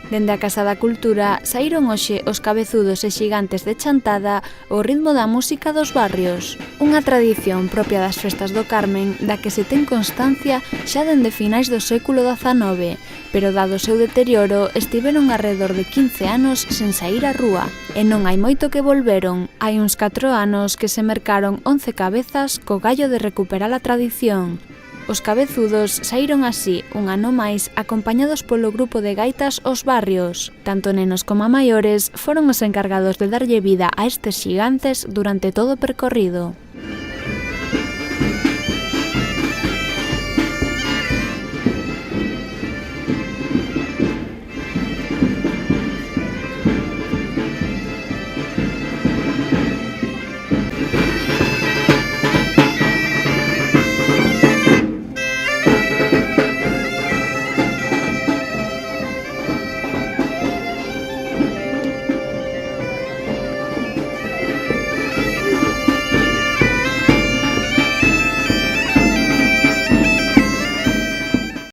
Dende a Casa da Cultura saíron hoxe os cabezudos e xigantes de Chantada ao ritmo da música dos barrios. Unha tradición propia das festas do Carmen da que se ten constancia xa dende finais do século XIX, pero dado o seu deterioro estiveron arredor de 15 anos sen saír á rúa. E non hai moito que volveron, hai uns 4 anos que se mercaron 11 cabezas co gallo de recuperar a tradición. Os cabezudos saíron así un ano máis acompañados polo grupo de gaitas Os Barrios. Tanto nenos como maiores foron os encargados de darlle vida a estes xigantes durante todo o percorrido.